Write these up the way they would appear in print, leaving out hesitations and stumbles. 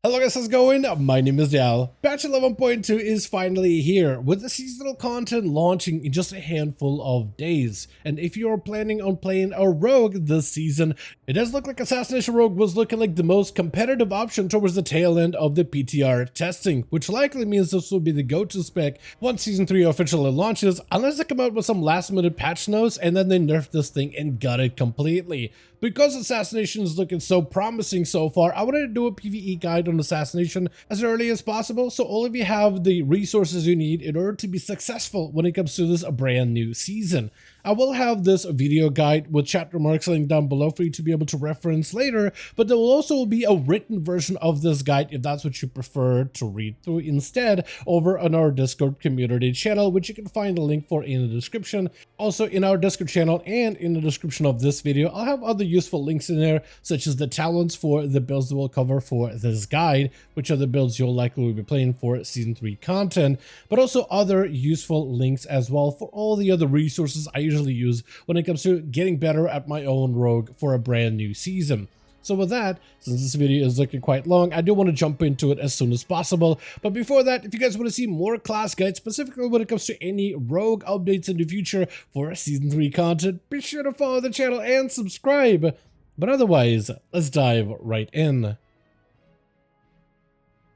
Hello guys, how's it going? My name is Dal. Patch 11.2 is finally here, with the seasonal content launching in just a handful of days. And if you're planning on playing a rogue this season, it does look like Assassination Rogue was looking like the most competitive option towards the tail end of the PTR testing, which likely means this will be the go-to spec once Season 3 officially launches, unless they come out with some last-minute patch notes and then they nerf this thing and gut it completely. Because Assassination is looking so promising so far, I wanted to do a PvE guide on Assassination as early as possible, so all of you have the resources you need in order to be successful when it comes to this brand new season. I will have this video guide with chapter marks linked down below for you to be able to reference later, but there will also be a written version of this guide if that's what you prefer to read through instead over on our Discord community channel, which you can find a link for in the description. Also in our Discord channel and in the description of this video, I'll have other useful links in there, such as the talents for the builds that we'll cover for this guide, which are the builds you'll likely be playing for Season 3 content, but also other useful links as well for all the other resources I usually use when it comes to getting better at my own rogue for a brand new season. So with that, since this video is looking quite long, I do want to jump into it as soon as possible. But before that, if you guys want to see more class guides, specifically when it comes to any rogue updates in the future for Season 3 content, be sure to follow the channel and subscribe. But otherwise, let's dive right in.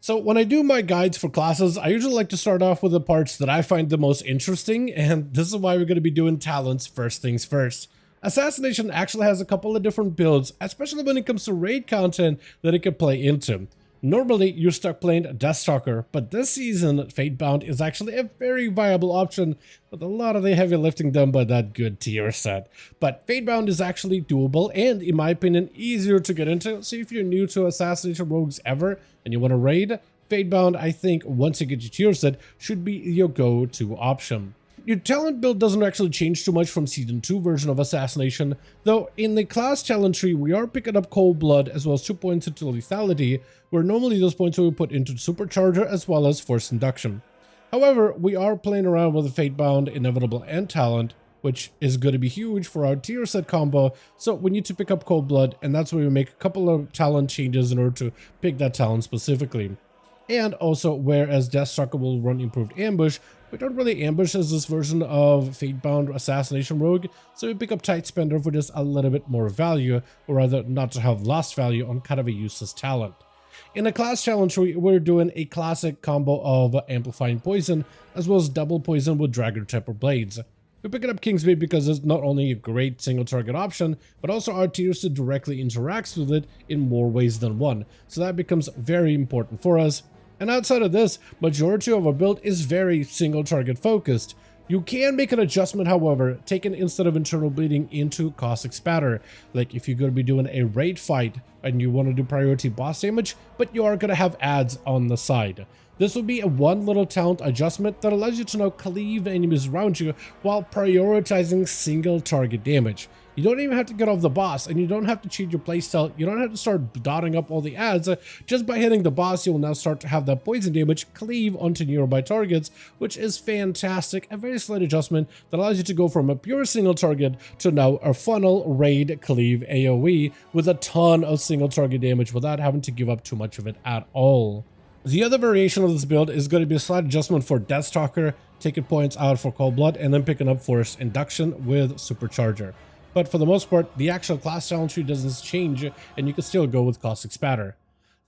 So when I do my guides for classes, I usually like to start off with the parts that I find the most interesting, and this is why we're going to be doing talents first things first. Assassination actually has a couple of different builds, especially when it comes to raid content that it can play into. Normally, you're stuck playing Deathstalker, but this season, Fatebound is actually a very viable option with a lot of the heavy lifting done by that good tier set. But Fatebound is actually doable and, in my opinion, easier to get into, so if you're new to Assassination Rogues ever and you want to raid, Fatebound, I think, once you get your tier set, should be your go-to option. Your talent build doesn't actually change too much from Season 2 version of Assassination, though in the class talent tree we are picking up Cold Blood as well as 2 points into Lethality, where normally those points will be put into Supercharger as well as Force Induction. However, we are playing around with the Fatebound, Inevitable, and Talent, which is going to be huge for our tier set combo, so we need to pick up Cold Blood, and that's where we make a couple of talent changes in order to pick that talent specifically. And also, whereas Deathstalker will run Improved Ambush, we don't really ambush as this version of Fatebound Assassination Rogue, so we pick up Tight Spender for just a little bit more value, or rather not to have lost value on kind of a useless talent. In the class challenge, we're doing a classic combo of Amplifying Poison, as well as Double Poison with Dragger Temper Blades. We're picking up Kingsbane because it's not only a great single target option, but also our tier set directly interacts with it in more ways than one, so that becomes very important for us. And outside of this, majority of our build is very single target focused. You can make an adjustment, however, taking instead of internal bleeding into caustic spatter. Like if you're going to be doing a raid fight and you want to do priority boss damage, but you are going to have ads on the side. This will be a one little talent adjustment that allows you to now cleave enemies around you while prioritizing single target damage. You don't even have to get off the boss, and you don't have to cheat your playstyle. You don't have to start dotting up all the ads. Just by hitting the boss, you will now start to have that poison damage cleave onto nearby targets, which is fantastic. A very slight adjustment that allows you to go from a pure single target to now a funnel raid cleave AoE with a ton of single target damage without having to give up too much of it at all. The other variation of this build is going to be a slight adjustment for Deathstalker, taking points out for Cold Blood, and then picking up Force Induction with Supercharger. But for the most part, the actual class talent tree doesn't change, and you can still go with Caustic Spatter.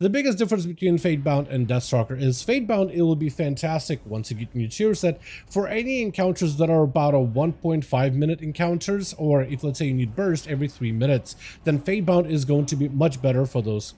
The biggest difference between Fatebound and Deathstalker is Fatebound, it will be fantastic once you get your tier set for any encounters that are about a 1.5 minute encounters, or if let's say you need burst every 3 minutes, then Fatebound is going to be much better for those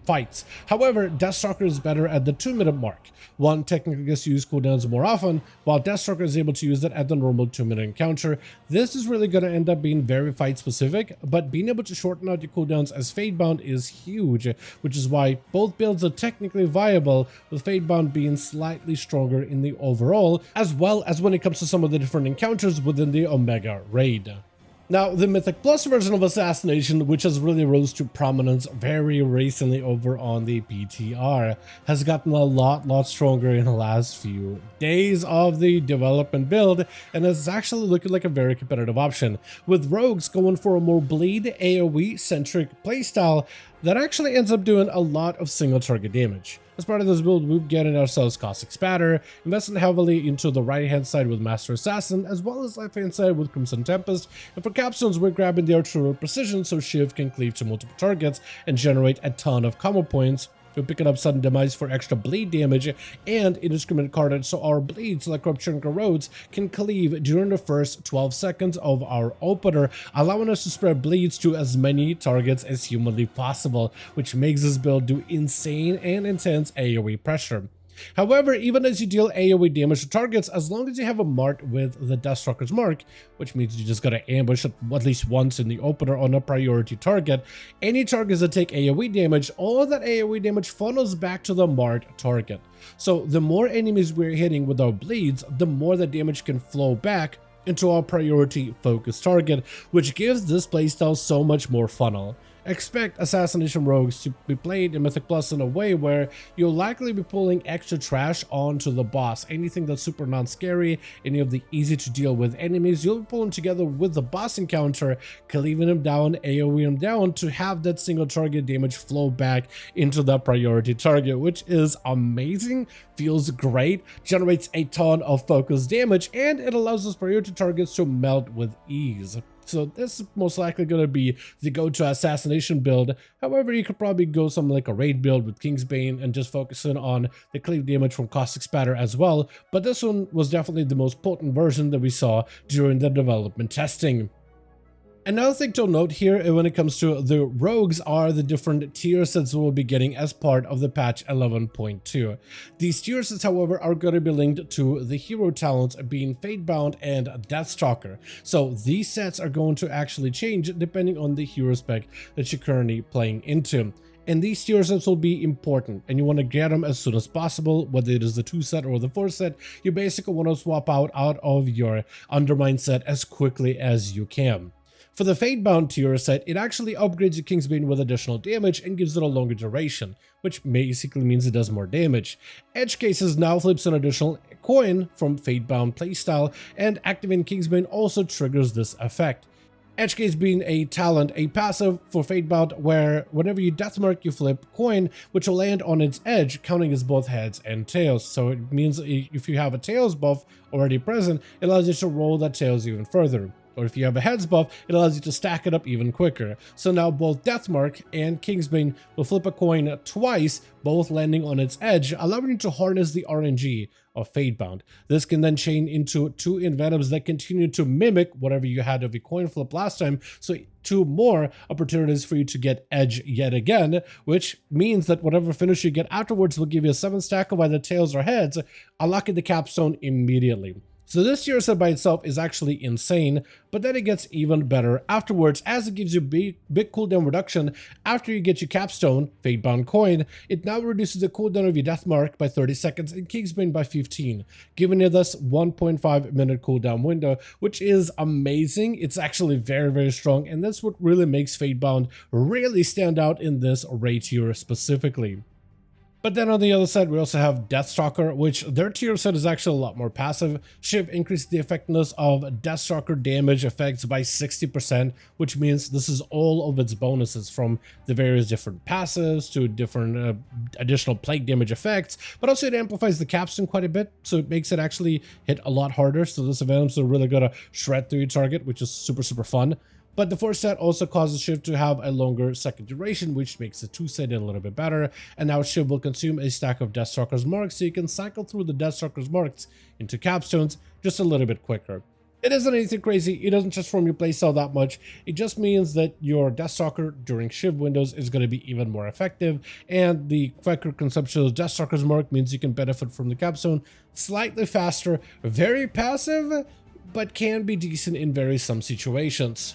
fights. However, Deathstalker is better at the 2-minute mark. One technically gets to use cooldowns more often, while Deathstalker is able to use that at the normal 2-minute encounter. This is really going to end up being very fight specific, but being able to shorten out your cooldowns as Fatebound is huge, which is why both builds are technically viable, with Fatebound being slightly stronger in the overall, as well as when it comes to some of the different encounters within the Omega raid. Now, the Mythic Plus version of Assassination, which has really rose to prominence very recently over on the PTR, has gotten a lot stronger in the last few days of the development build, and is actually looking like a very competitive option, with rogues going for a more bleed AoE-centric playstyle that actually ends up doing a lot of single target damage. As part of this build, we're getting ourselves Caustic Spatter, investing heavily into the right hand side with Master Assassin, as well as left hand side with Crimson Tempest, and for capstones we're grabbing the Artillery Precision so Shiv can cleave to multiple targets and generate a ton of combo points. We're picking up Sudden Demise for extra bleed damage and Indiscriminate Carnage so our bleeds like Corruption Corrodes can cleave during the first 12 seconds of our opener, allowing us to spread bleeds to as many targets as humanly possible, which makes this build do insane and intense AoE pressure. However, even as you deal AoE damage to targets, as long as you have a Mart with the Deathstalker's Mark, which means you just gotta ambush it at least once in the opener on a priority target, any targets that take AoE damage, all of that AoE damage funnels back to the Mart target. So the more enemies we're hitting with our bleeds, the more the damage can flow back into our priority focus target, which gives this playstyle so much more funnel. Expect Assassination Rogues to be played in Mythic Plus in a way where you'll likely be pulling extra trash onto the boss. Anything that's super non-scary, any of the easy to deal with enemies, you'll be pulling together with the boss encounter, cleaving him down, AoE him down to have that single target damage flow back into that priority target, which is amazing, feels great, generates a ton of focus damage, and it allows those priority targets to melt with ease. So this is most likely going to be the go-to Assassination build. However, you could probably go something like a raid build with Kingsbane and just focusing on the cleave damage from Caustic Spatter as well. But this one was definitely the most potent version that we saw during the development testing. Another thing to note here when it comes to the rogues are the different tier sets we'll be getting as part of the patch 11.2. These tier sets, however, are going to be linked to the hero talents being Fatebound and Deathstalker. So these sets are going to actually change depending on the hero spec that you're currently playing into. And these tier sets will be important, and you want to get them as soon as possible, whether it is the 2 set or the 4 set. You basically want to swap out of your Undermine set as quickly as you can. For the Fatebound tier set, it actually upgrades your Kingsbane with additional damage and gives it a longer duration, which basically means it does more damage. Edge Cases now flips an additional coin from Fatebound playstyle, and activating Kingsbane also triggers this effect. Edge Case being a talent, a passive for Fatebound, where whenever you deathmark, you flip coin, which will land on its edge, counting as both heads and tails. So it means if you have a tails buff already present, it allows you to roll that tails even further. Or if you have a heads buff, it allows you to stack it up even quicker. So now both Deathmark and Kingsbane will flip a coin twice, both landing on its edge, allowing you to harness the RNG of Fatebound. This can then chain into 2 Envenoms that continue to mimic whatever you had of a coin flip last time, so 2 more opportunities for you to get edge yet again, which means that whatever finish you get afterwards will give you a 7 stack of either tails or heads, unlocking the capstone immediately. So this tier set by itself is actually insane, but then it gets even better afterwards as it gives you big cooldown reduction after you get your capstone, Fatebound coin. It now reduces the cooldown of your death mark by 30 seconds and Kingsbane by 15, giving you this 1.5 minute cooldown window, which is amazing. It's actually very, very strong, and that's what really makes Fatebound really stand out in this raid tier specifically. But then on the other side, we also have Deathstalker, which their tier set is actually a lot more passive. Shiv increased the effectiveness of Deathstalker damage effects by 60%, which means this is all of its bonuses from the various different passives to different additional plague damage effects, but also it amplifies the capstone quite a bit, so it makes it actually hit a lot harder. So this event is really gonna shred through your target, which is super, super fun. But the 4 set also causes Shiv to have a longer second duration, which makes the 2 set a little bit better. And now Shiv will consume a stack of Deathstalker's marks, so you can cycle through the Deathstalker's marks into capstones just a little bit quicker. It isn't anything crazy, it doesn't transform your playstyle that much, it just means that your Deathstalker during Shiv windows is going to be even more effective, and the quicker consumption of Deathstalker's mark means you can benefit from the capstone slightly faster, very passive, but can be decent in some situations.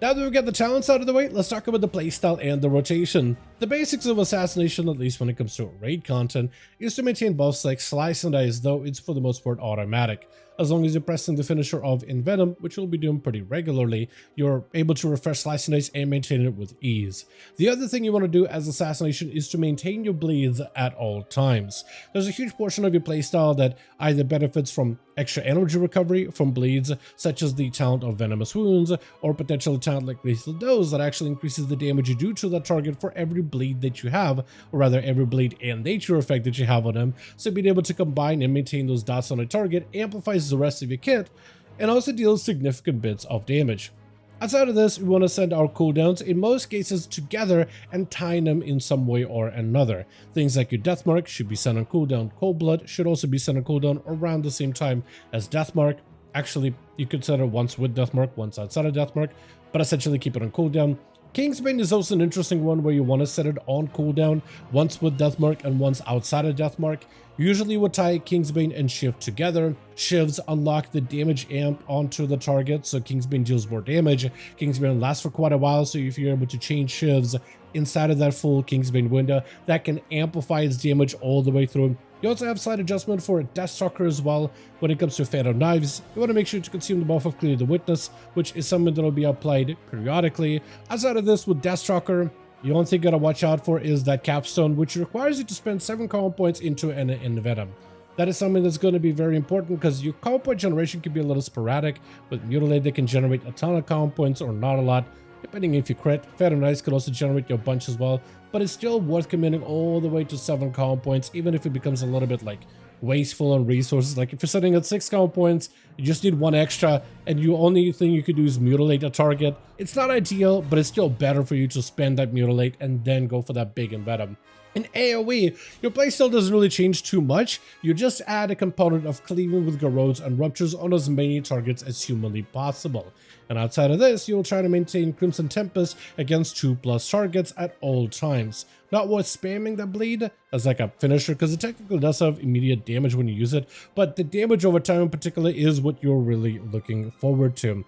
Now that we've got the talents out of the way, let's talk about the playstyle and the rotation. The basics of Assassination, at least when it comes to raid content, is to maintain buffs like Slice and Dice, though it's for the most part automatic. As long as you're pressing the finisher of Envenom, which you'll be doing pretty regularly, you're able to refresh Slice and Dice and maintain it with ease. The other thing you want to do as Assassination is to maintain your bleeds at all times. There's a huge portion of your playstyle that either benefits from extra energy recovery from bleeds, such as the talent of Venomous Wounds, or potentially talent like Lethal Dose that actually increases the damage you do to that target for every bleed that you have, or rather every bleed and nature effect that you have on them. So being able to combine and maintain those dots on a target amplifies the rest of your kit, and also deals significant bits of damage. Outside of this, we want to send our cooldowns in most cases together and tie them in some way or another. Things like your Deathmark should be sent on cooldown. Cold Blood should also be sent on cooldown around the same time as Deathmark. Actually, you could set it once with Deathmark, once outside of Deathmark, but essentially keep it on cooldown. Kingsbane is also an interesting one where you want to set it on cooldown, once with Deathmark and once outside of Deathmark. Usually we'll tie Kingsbane and Shiv together. Shivs unlock the damage amp onto the target, so Kingsbane deals more damage. Kingsbane lasts for quite a while, so if you're able to change Shivs inside of that full Kingsbane window, that can amplify its damage all the way through. You also have slight adjustment for Deathstalker as well. When it comes to Phantom Knives, you want to make sure to consume the buff of Clear the Witness, which is something that will be applied periodically. Outside of this, with Deathstalker, the only thing you gotta watch out for is that capstone, which requires you to spend 7 combo points into an Envenom. That is something that's going to be very important because your combo point generation can be a little sporadic. With Mutilate, they can generate a ton of combo points or not a lot, depending if you crit. Phantom Knights can also generate your bunch as well, but it's still worth committing all the way to 7 combo points, even if it becomes a little bit like wasteful on resources. Like if you're sitting at 6 combo points, you just need 1 extra, and the only thing you could do is mutilate a target. It's not ideal, but it's still better for you to spend that mutilate and then go for that big Envenom. In AoE, your playstyle doesn't really change too much. You just add a component of cleaving with Garrotes and Ruptures on as many targets as humanly possible. And outside of this, you'll try to maintain Crimson Tempest against 2+ targets at all times. Not worth spamming the bleed as like a finisher, because it technically does have immediate damage when you use it, but the damage over time in particular is what you're really looking forward to.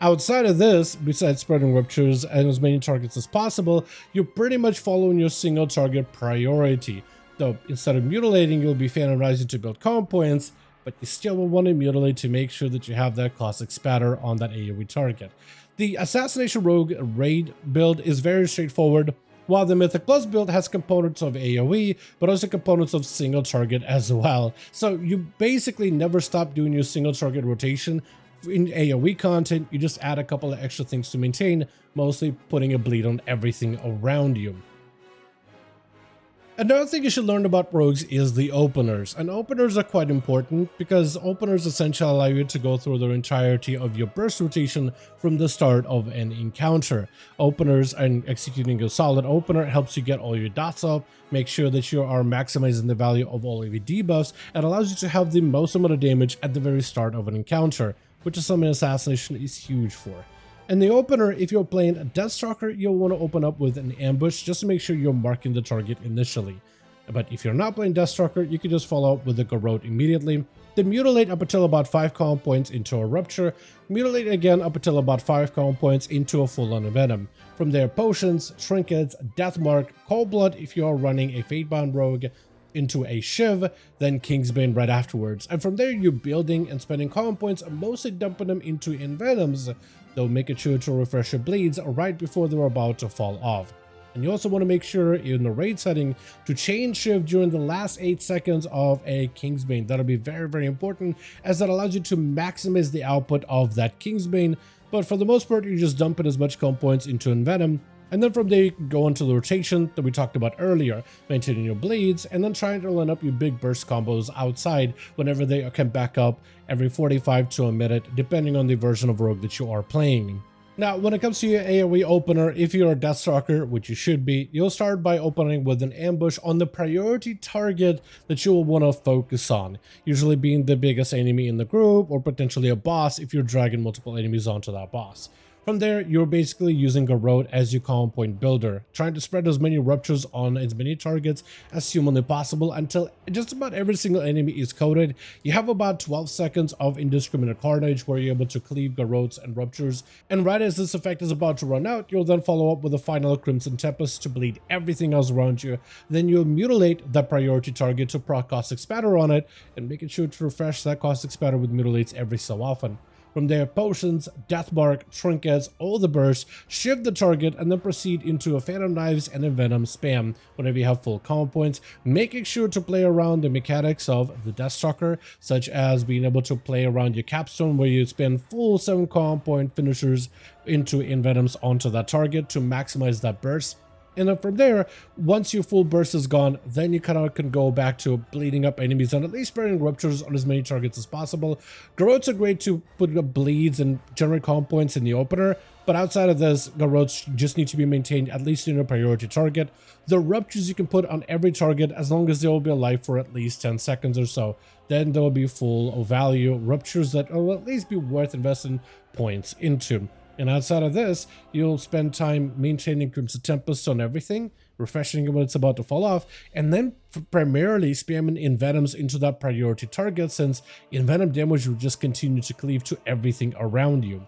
Outside of this, besides spreading Ruptures and as many targets as possible, you're pretty much following your single target priority. Though instead of mutilating, you'll be Phantom Rising to build combo points, but you still will want to mutilate to make sure that you have that classic spatter on that AoE target. The Assassination Rogue raid build is very straightforward, while the Mythic Plus build has components of AoE, but also components of single target as well. So you basically never stop doing your single target rotation. In AoE content, you just add a couple of extra things to maintain, mostly putting a bleed on everything around you. Another thing you should learn about rogues is the openers, and openers are quite important because openers essentially allow you to go through the entirety of your burst rotation from the start of an encounter. Openers and executing a solid opener helps you get all your dots up, make sure that you are maximizing the value of all of your debuffs, and allows you to have the most amount of damage at the very start of an encounter, which is something Assassination is huge for. In the opener, if you're playing a Deathstalker, you'll want to open up with an ambush just to make sure you're marking the target initially. But if you're not playing Deathstalker, you can just follow up with a Garrote immediately. Then mutilate up until about 5 combo points into a Rupture. Mutilate again up until about 5 combo points into a full-on Venom. From there, potions, trinkets, Deathmark, Cold Blood if you are running a Fatebound rogue, into a Shiv, then Kingsbane right afterwards. And from there, you're building and spending combo points and mostly dumping them into Envenoms, though make sure to refresh your bleeds right before they're about to fall off. And you also want to make sure in the raid setting to chain Shiv during the last 8 seconds of a Kingsbane. That'll be very, very important, as that allows you to maximize the output of that Kingsbane. But for the most part, you're just dumping as much combo points into Envenom. And then from there, you can go into the rotation that we talked about earlier, maintaining your bleeds, and then trying to line up your big burst combos outside whenever they can back up every 45 to a minute, depending on the version of rogue that you are playing. Now, when it comes to your AoE opener, if you're a Deathstalker, which you should be, you'll start by opening with an ambush on the priority target that you will want to focus on, usually being the biggest enemy in the group or potentially a boss if you're dragging multiple enemies onto that boss. From there, you're basically using a road as your common point builder, trying to spread as many ruptures on as many targets as humanly possible until just about every single enemy is coated. You have about 12 seconds of indiscriminate carnage where you're able to cleave garrotes and ruptures, and right as this effect is about to run out, you'll then follow up with a final Crimson Tempest to bleed everything else around you. Then you'll mutilate the priority target to proc Caustic Spatter on it, and making sure to refresh that Caustic Spatter with mutilates every so often. From there, potions, death bark, trinkets, all the bursts, shift the target, and then proceed into a Phantom Knives and a Venom spam whenever you have full combo points, making sure to play around the mechanics of the Deathstalker, such as being able to play around your capstone where you spend full 7 combo point finishers into Envenoms onto that target to maximize that burst. And then from there, once your full burst is gone, then you kind of can go back to bleeding up enemies and at least spreading ruptures on as many targets as possible. Garrotes are great to put up bleeds and generate combo points in the opener, but outside of this, Garrotes just need to be maintained at least in a priority target. The ruptures you can put on every target as long as they will be alive for at least 10 seconds or so. Then they will be full of value, ruptures that will at least be worth investing points into. And outside of this, you'll spend time maintaining Crimson Tempest on everything, refreshing it when it's about to fall off, and then primarily spamming Envenoms into that priority target, since Envenom damage will just continue to cleave to everything around you.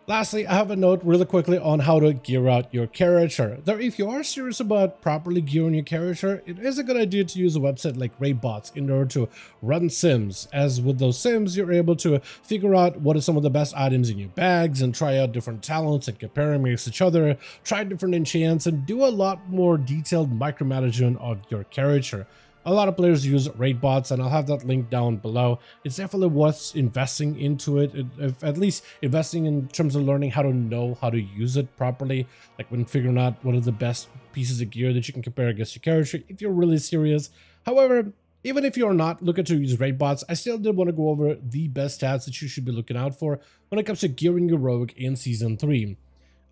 Lastly, I have a note really quickly on how to gear out your character. Though if you are serious about properly gearing your character, it is a good idea to use a website like Raidbots in order to run sims, as with those sims you're able to figure out what are some of the best items in your bags and try out different talents and compare them against each other, try different enchants, and do a lot more detailed micromanagement of your character. A lot of players use Raidbots, and I'll have that link down below. It's definitely worth investing into it, at least investing in terms of learning how to know how to use it properly, like when figuring out what are the best pieces of gear that you can compare against your character if you're really serious. However, even if you're not looking to use Raidbots, I still did want to go over the best stats that you should be looking out for when it comes to gearing your rogue in Season 3.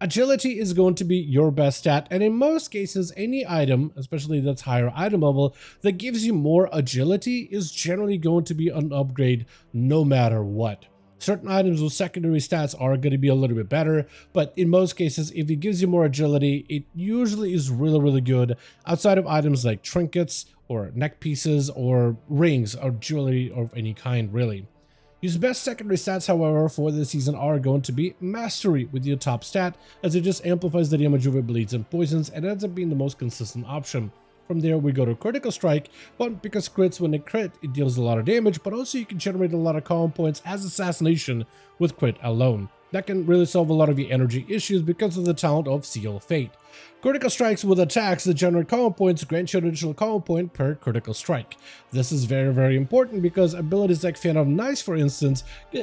Agility is going to be your best stat, and in most cases, any item, especially that's higher item level, that gives you more agility is generally going to be an upgrade no matter what. Certain items with secondary stats are going to be a little bit better, but in most cases, if it gives you more agility, it usually is really good outside of items like trinkets or neck pieces or rings or jewelry of any kind, really. Your best secondary stats, however, for this season are going to be Mastery with your top stat, as it just amplifies the damage of it bleeds and poisons and ends up being the most consistent option. From there, we go to Critical Strike, but because crits, when it crit, it deals a lot of damage, but also you can generate a lot of combo points as Assassination with crit alone. That can really solve a lot of your energy issues because of the talent of Seal Fate. Critical strikes with attacks that generate combo points grant you an additional combo point per critical strike. This is very important because abilities like Phantom Knives, for instance,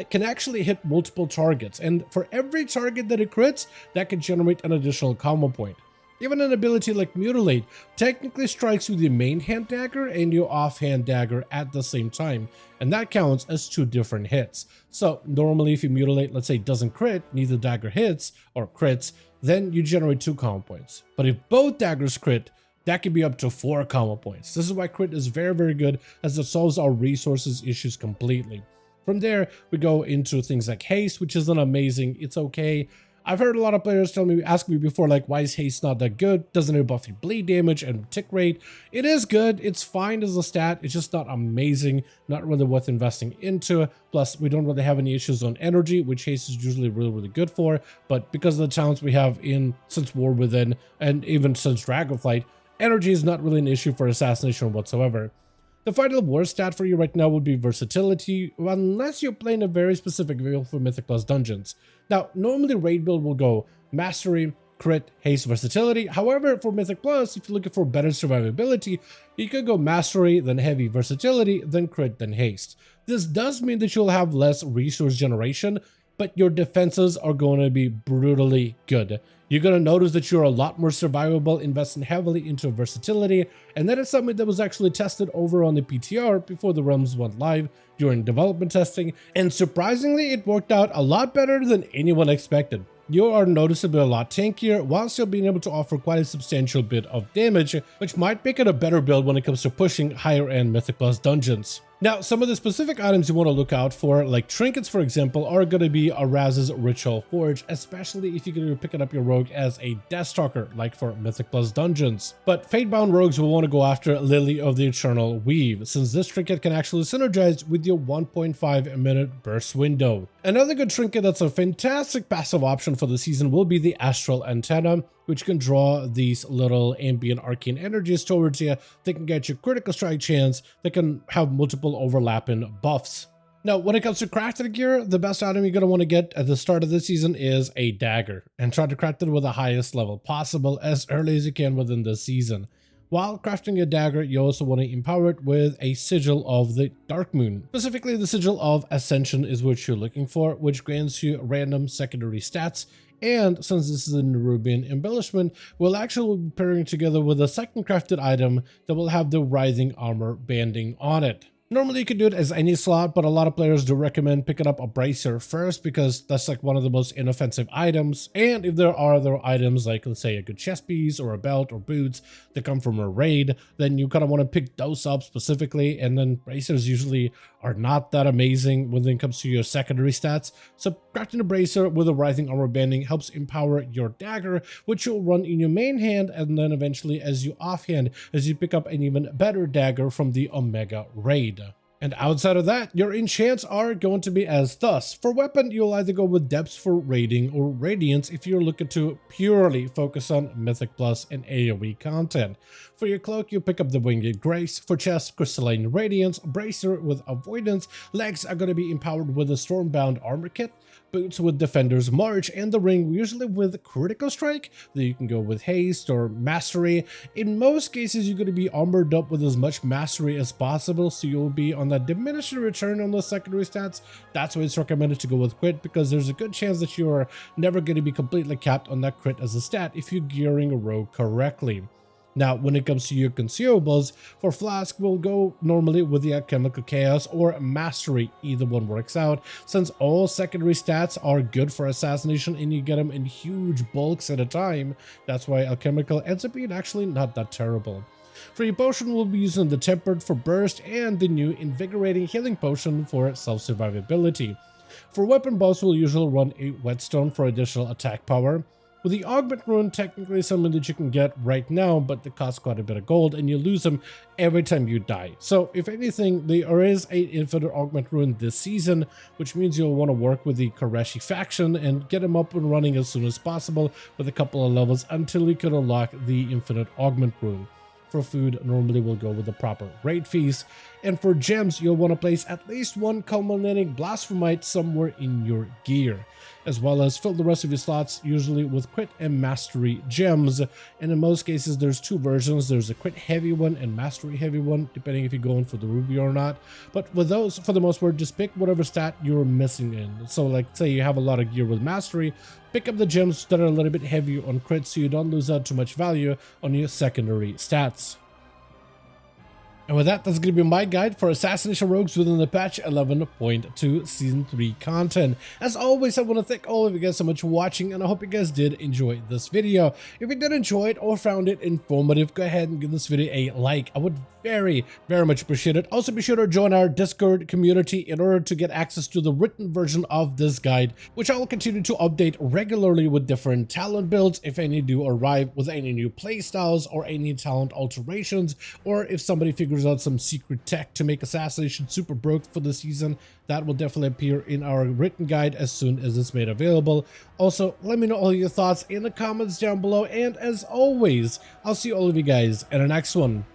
can actually hit multiple targets, and for every target that it crits, that can generate an additional combo point. Even an ability like Mutilate technically strikes with your main hand dagger and your offhand dagger at the same time, and that counts as 2 different hits. So normally if you Mutilate, let's say, doesn't crit, neither dagger hits or crits, then you generate 2 combo points. But if both daggers crit, that can be up to 4 combo points. This is why crit is very good, as it solves our resources issues completely. From there, we go into things like Haste, which isn't amazing, it's okay. I've heard a lot of players ask me before, like, why is Haste not that good? Doesn't it buff your bleed damage and tick rate? It is good, it's fine as a stat, it's just not amazing, not really worth investing into. Plus, we don't really have any issues on energy, which Haste is usually really good for, but because of the talents we have since War Within, and even since Dragonflight, energy is not really an issue for Assassination whatsoever. The final worst stat for you right now would be Versatility, unless you're playing a very specific build for Mythic Plus dungeons. Now, normally raid build will go Mastery, Crit, Haste, Versatility. However, for Mythic Plus, if you're looking for better survivability, you could go Mastery, then Heavy Versatility, then Crit, then Haste. This does mean that you'll have less resource generation, but your defenses are going to be brutally good. You're going to notice that you're a lot more survivable, investing heavily into versatility, and that is something that was actually tested over on the PTR before the realms went live during development testing, and surprisingly it worked out a lot better than anyone expected. You are noticeably a lot tankier while still being able to offer quite a substantial bit of damage, which might make it a better build when it comes to pushing higher end Mythic Plus dungeons. Now, some of the specific items you want to look out for, like trinkets for example, are going to be Araz's Ritual Forge, especially if you're going to be picking up your rogue as a Deathstalker, like for Mythic Plus dungeons. But Fatebound rogues will want to go after Lily of the Eternal Weave, since this trinket can actually synergize with your 1.5 minute burst window. Another good trinket that's a fantastic passive option for the season will be the Astral Antenna, which can draw these little ambient arcane energies towards you. They can get you critical strike chance. They can have multiple overlapping buffs. Now, when it comes to crafted gear, the best item you're going to want to get at the start of the season is a dagger, and try to craft it with the highest level possible as early as you can within the season. While crafting a dagger, you also want to empower it with a sigil of the Dark Moon. Specifically, the sigil of Ascension is what you're looking for, which grants you random secondary stats. And since this is a Nerubian embellishment, we'll actually be pairing together with a second crafted item that will have the Writhing Armor banding on it. Normally you can do it as any slot, but a lot of players do recommend picking up a bracer first because that's like one of the most inoffensive items. And if there are other items like, let's say, a good chest piece or a belt or boots that come from a raid, then you kind of want to pick those up specifically. And then bracers usually are not that amazing when it comes to your secondary stats. So crafting a bracer with a Writhing Armor banding helps empower your dagger, which you'll run in your main hand, and then eventually as you offhand, as you pick up an even better dagger from the Omega raid. And outside of that, your enchants are going to be as thus. For weapon, you'll either go with Depths for raiding or Radiance if you're looking to purely focus on Mythic Plus and AoE content. For your cloak, you pick up the Winged Grace. For chest, Crystalline Radiance. Bracer with Avoidance. Legs are going to be empowered with a Stormbound Armor Kit. Boots with Defender's March, and the ring usually with Critical Strike. Then you can go with Haste or Mastery. In most cases, you're going to be armored up with as much Mastery as possible, so you'll be on that diminishing return on the secondary stats. That's why it's recommended to go with Crit, because there's a good chance that you're never going to be completely capped on that Crit as a stat if you're gearing a rogue correctly. Now, when it comes to your consumables, for Flask, we'll go normally with the Alchemical Chaos or Mastery. Either one works out, since all secondary stats are good for Assassination and you get them in huge bulks at a time. That's why Alchemical ends up being actually not that terrible. For your potion, we'll be using the Tempered for burst and the new Invigorating Healing Potion for self-survivability. For weapon buffs, we'll usually run a Whetstone for additional attack power. With the Augment Rune, technically something that you can get right now, but it costs quite a bit of gold, and you lose them every time you die. So, if anything, there is an Infinite Augment Rune this season, which means you'll want to work with the Koreshi faction and get them up and running as soon as possible with a couple of levels until you can unlock the Infinite Augment Rune. For food, normally we'll go with the proper raid feast. And for gems, you'll want to place at least one culminating blasphemite somewhere in your gear, as well as fill the rest of your slots usually with crit and mastery gems. And in most cases, there's two versions. There's a crit heavy one and mastery heavy one, depending if you're going for the ruby or not. But with those, for the most part, just pick whatever stat you're missing in. So like, say you have a lot of gear with mastery, pick up the gems that are a little bit heavier on crit so you don't lose out too much value on your secondary stats. And with that, that's going to be my guide for Assassination Rogues within the patch 11.2 Season 3 content. As always, I want to thank all of you guys so much for watching, and I hope you guys did enjoy this video. If you did enjoy it or found it informative, go ahead and give this video a like. I would very much appreciate it. Also, be sure to join our Discord community in order to get access to the written version of this guide, which I will continue to update regularly with different talent builds if any do arrive, with any new playstyles or any talent alterations, or if somebody figures out some secret tech to make Assassination super broke for the season. That will definitely appear in our written guide as soon as it's made available. Also, let me know all your thoughts in the comments down below, and as always, I'll see all of you guys in the next one.